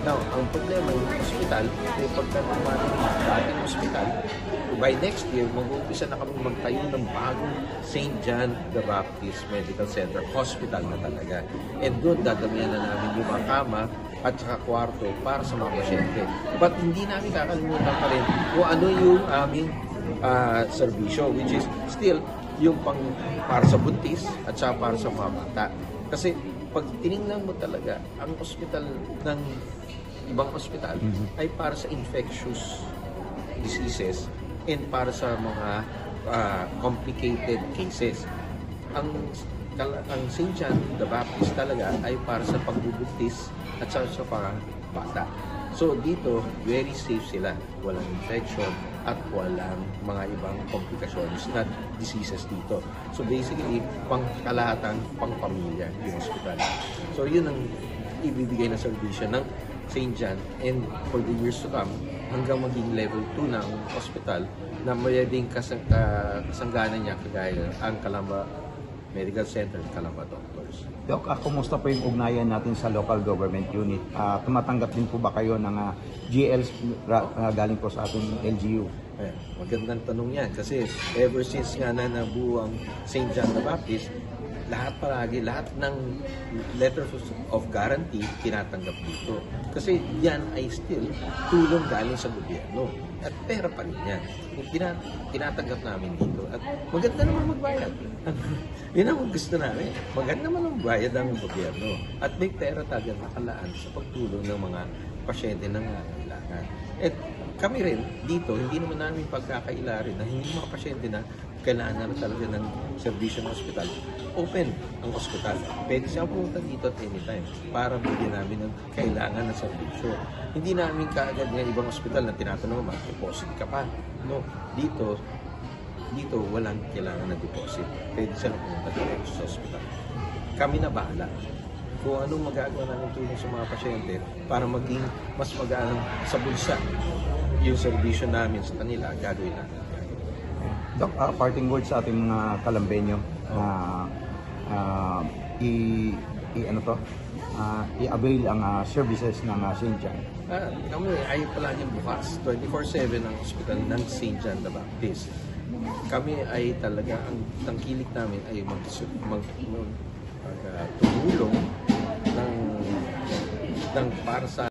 Now, ang problema yung ospital, ay pagka dumating yung dating ospital, by next year, mag-uumpisa na kami magtayo ng bagong St. John the Baptist Medical Center Hospital na talaga. And doon, dadamihan na namin yung mga kama at saka kwarto para sa mga pasyente. But hindi namin kakalimutan pa rin kung ano yung aming serbisyo, which is still yung para sa buntis at saka para sa mga bata. Kasi pag tinignan mo talaga, ang ospital ng ibang ospital ay para sa infectious diseases and para sa mga complicated cases. Ang St. John the Baptist talaga ay para sa pagbubuntis at sa mga bata. So dito, very safe sila. Walang infection at walang mga ibang komplikasyones na diseases dito. So basically, pangkalahatan, pangpamilya yung hospital. So yun ang ibibigay na serbisyo ng St. John, and for the years to come, hanggang maging level 2 ng hospital na mayroong kasangganan niya kagaya ang Calamba Medical Center, Calamba Doctors. Doc, kumusta po yung ugnayan natin sa local government unit? Tumatanggap din po ba kayo ng GLs galing po sa ating LGU? Magandang tanong yan kasi ever since nga na nabuo ang St. John the Baptist, lahat ng letters of guarantee tinatanggap dito. Kasi yan ay still tulong galing sa gobyerno. At pera pa rin yan. Tinatanggap namin dito. At maganda naman magbayad. Yun ang gusto namin. Maganda naman ang bayad ng gobyerno. At may pera talaga nakalaan sa pagtulong ng mga pasyente na nangangailangan. At kami rin dito, hindi naman namin pagkakaila rin na hindi mga pasyente na kailangan na talaga ng serbisyo ng ospital. Open ang ospital. Pwede siya pumunta dito at anytime para bigyan namin ng kailangan ng serbisyo. Hindi namin kaagad ng ibang ospital na tinatanong, mag-deposit ka pa. No, dito walang kailangan ng deposit. Pwede siya pumunta dito sa ospital. Kami na bahala kung anong magagawa namin tulong sa mga pasyente para maging mas magaan sa bulsa yung serbisyo namin sa kanila, gagawin natin. Doc, parting words sa ating mga Kalambenyo na i-avail ang services ng St. John. Kami ay palaging bukas, 24/7 ang ospital ng St. John the Baptist. Kami ay talaga, ang tangkilik namin ay tumulong ng para sa